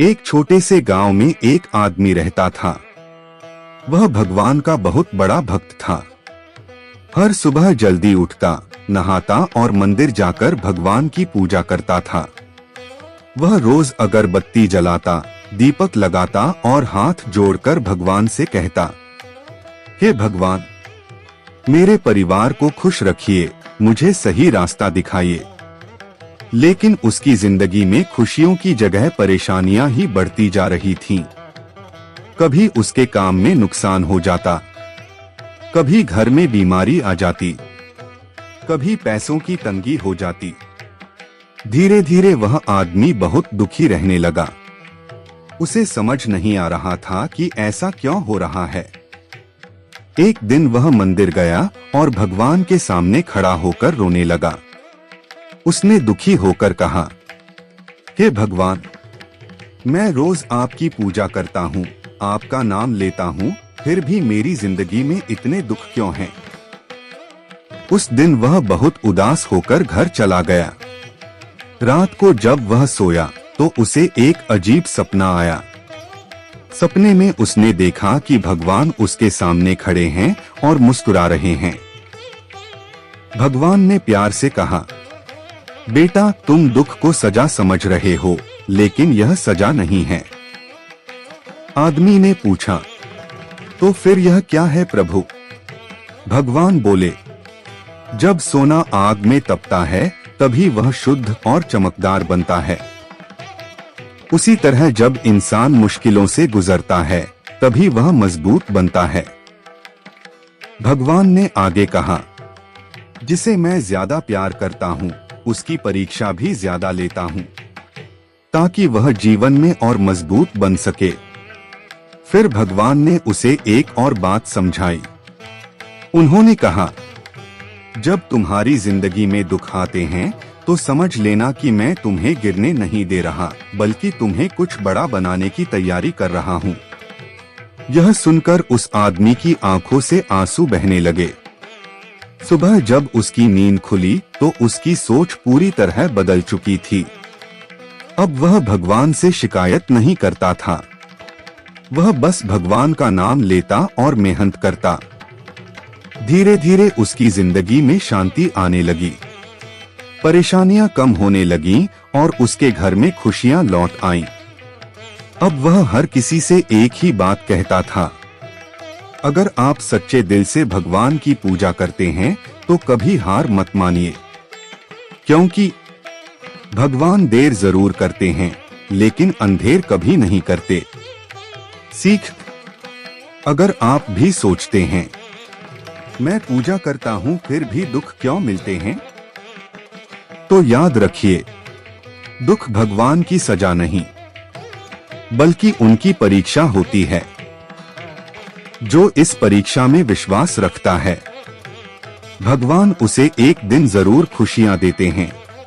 एक छोटे से गांव में एक आदमी रहता था। वह भगवान का बहुत बड़ा भक्त था। हर सुबह जल्दी उठता, नहाता और मंदिर जाकर भगवान की पूजा करता था। वह रोज अगरबत्ती जलाता, दीपक लगाता और हाथ जोड़कर भगवान से कहता, हे भगवान, मेरे परिवार को खुश रखिए, मुझे सही रास्ता दिखाइए। लेकिन उसकी जिंदगी में खुशियों की जगह परेशानियां ही बढ़ती जा रही थीं। कभी उसके काम में नुकसान हो जाता, कभी घर में बीमारी आ जाती, कभी पैसों की तंगी हो जाती। धीरे धीरे वह आदमी बहुत दुखी रहने लगा। उसे समझ नहीं आ रहा था कि ऐसा क्यों हो रहा है। एक दिन वह मंदिर गया और भगवान के सामने खड़ा होकर रोने लगा। उसने दुखी होकर कहा, हे भगवान, मैं रोज आपकी पूजा करता हूँ, आपका नाम लेता हूँ, फिर भी मेरी जिंदगी में इतने दुख क्यों हैं? उस दिन वह बहुत उदास होकर घर चला गया। रात को जब वह सोया तो उसे एक अजीब सपना आया। सपने में उसने देखा कि भगवान उसके सामने खड़े हैं और मुस्कुरा रहे हैं। भगवान ने प्यार से कहा, बेटा, तुम दुख को सजा समझ रहे हो, लेकिन यह सजा नहीं है। आदमी ने पूछा, तो फिर यह क्या है प्रभु? भगवान बोले, जब सोना आग में तपता है तभी वह शुद्ध और चमकदार बनता है। उसी तरह जब इंसान मुश्किलों से गुजरता है तभी वह मजबूत बनता है। भगवान ने आगे कहा, जिसे मैं ज्यादा प्यार करता हूँ उसकी परीक्षा भी ज्यादा लेता हूँ, ताकि वह जीवन में और मजबूत बन सके। फिर भगवान ने उसे एक और बात समझाई। उन्होंने कहा, जब तुम्हारी जिंदगी में दुख आते हैं तो समझ लेना कि मैं तुम्हें गिरने नहीं दे रहा, बल्कि तुम्हें कुछ बड़ा बनाने की तैयारी कर रहा हूँ। यह सुनकर उस आदमी की आंखों से आंसू बहने लगे। सुबह जब उसकी नींद खुली तो उसकी सोच पूरी तरह बदल चुकी थी। अब वह भगवान से शिकायत नहीं करता था। वह बस भगवान का नाम लेता और मेहनत करता। धीरे धीरे उसकी जिंदगी में शांति आने लगी, परेशानियां कम होने लगीं और उसके घर में खुशियां लौट आईं। अब वह हर किसी से एक ही बात कहता था, अगर आप सच्चे दिल से भगवान की पूजा करते हैं तो कभी हार मत मानिए, क्योंकि भगवान देर जरूर करते हैं लेकिन अंधेर कभी नहीं करते। सीख, अगर आप भी सोचते हैं, मैं पूजा करता हूँ फिर भी दुख क्यों मिलते हैं, तो याद रखिए, दुख भगवान की सजा नहीं बल्कि उनकी परीक्षा होती है। जो इस परीक्षा में विश्वास रखता है, भगवान उसे एक दिन जरूर खुशियां देते हैं।